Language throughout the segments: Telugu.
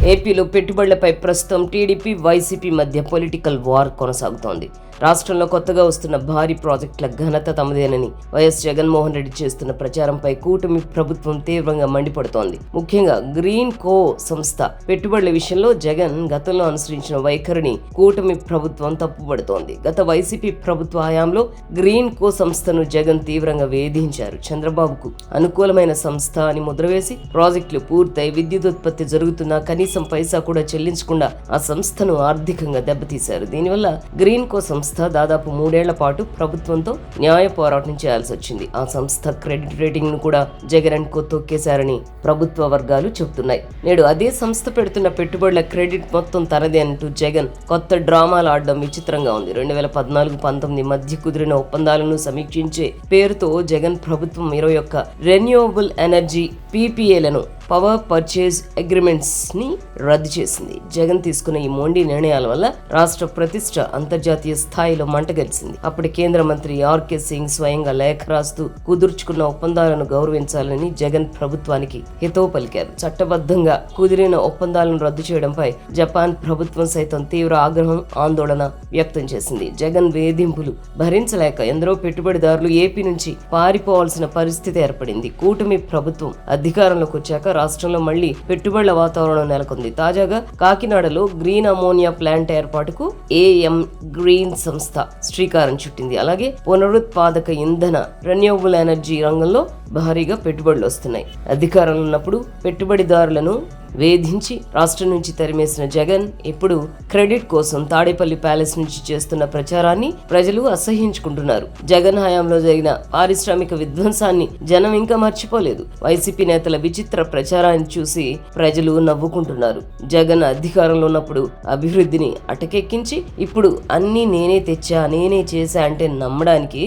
ఏపీలో పెట్టుబడులపై ప్రస్తుతం టీడీపీ, వైసీపీ మధ్య పొలిటికల్ వార్ కొనసాగుతోంది. రాష్ట్రంలో కొత్తగా వస్తున్న భారీ ప్రాజెక్టుల ఘనత తమదేనని వైఎస్ జగన్మోహన్ రెడ్డి చేస్తున్న ప్రచారంపై కూటమి ప్రభుత్వం తీవ్రంగా మండిపడుతోంది. ముఖ్యంగా గ్రీన్ కో సంస్థ పెట్టుబడుల విషయంలో జగన్ గతంలో అనుసరించిన వైఖరిని కూటమి ప్రభుత్వం తప్పుపడుతోంది. గత వైసీపీ ప్రభుత్వ హయాంలో గ్రీన్ కో సంస్థను జగన్ తీవ్రంగా వేధించారు. చంద్రబాబుకు అనుకూలమైన సంస్థ అని ముద్రవేసి ప్రాజెక్టులు పూర్తయి విద్యుదుత్పత్తి జరుగుతున్నా కనీసం పైసా కూడా చెల్లించకుండా ఆ సంస్థను ఆర్థికంగా దెబ్బతీశారు. దీనివల్ల గ్రీన్ కో సంస్థ దాదాపు 3 ఏళ్ల పాటు ప్రభుత్వంతో న్యాయ పోరాటం చేయాల్సి వచ్చింది. ఆ సంస్థ క్రెడిట్ రేటింగ్ ను కూడా జగన్ అండ్ కో తొక్కేశారని ప్రభుత్వ వర్గాలు చెబుతున్నాయి. నేడు అదే సంస్థ పెడుతున్న పెట్టుబడుల క్రెడిట్ మొత్తం తనదే అంటూ జగన్ కొత్త డ్రామాలు ఆడడం విచిత్రంగా ఉంది. 2014-19 మధ్య కుదిరిన ఒప్పందాలను సమీక్షించే పేరుతో జగన్ ప్రభుత్వం 21 రెన్యూవబుల్ ఎనర్జీ PPAలను పవర్ పర్చేజ్ అగ్రిమెంట్స్ ని రద్దు చేసింది. జగన్ తీసుకున్న ఈ మొండి నిర్ణయాల వల్ల రాష్ట్ర ప్రతిష్ట అంతర్జాతీయ స్థాయిలో మంటగలిసింది. అప్పటి కేంద్ర మంత్రి ఆర్కే సింగ్ స్వయంగా లేఖ రాస్తూ కుదుర్చుకున్న ఒప్పందాలను గౌరవించాలని జగన్ ప్రభుత్వానికి హితవు పలికారు. చట్టబద్ధంగా కుదిరిన ఒప్పందాలను రద్దు చేయడంపై జపాన్ ప్రభుత్వం సైతం తీవ్ర ఆగ్రహం, ఆందోళన వ్యక్తం చేసింది. జగన్ వేధింపులు భరించలేక ఎందరో పెట్టుబడిదారులు ఏపీ నుంచి పారిపోవాల్సిన పరిస్థితి ఏర్పడింది. కూటమి ప్రభుత్వం అధికారంలోకి వచ్చాక రాష్ట్రంలో మళ్లీ పెట్టుబడుల వాతావరణం నెలకొంది. తాజాగా కాకినాడలో గ్రీన్ అమోనియా ప్లాంట్ ఏర్పాటుకు AM గ్రీన్ సంస్థ శ్రీకారం చుట్టింది. అలాగే పునరుత్పాదక ఇంధన రెన్యూవబుల్ ఎనర్జీ రంగంలో భారీగా పెట్టుబడులు వస్తున్నాయి. అధికారంలో ఉన్నప్పుడు పెట్టుబడిదారులను వేధించి రాష్ట్రం నుంచి తరిమేసిన జగన్ ఇప్పుడు క్రెడిట్ కోసం తాడేపల్లి ప్యాలెస్ నుంచి చేస్తున్న ప్రచారాన్ని ప్రజలు అసహ్యించుకుంటున్నారు. జగన్ హయాంలో జరిగిన పారిశ్రామిక విధ్వంసాన్ని జనం ఇంకా మర్చిపోలేదు. వైసీపీ నేతల విచిత్ర ప్రచారాన్ని చూసి ప్రజలు నవ్వుకుంటున్నారు. జగన్ అధికారంలో ఉన్నప్పుడు అభివృద్ధిని అటకెక్కించి ఇప్పుడు అన్నీ నేనే తెచ్చా, నేనే చేశా అంటే నమ్మడానికి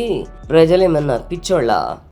ప్రజలేమన్నా పిచ్చోళ్ళా?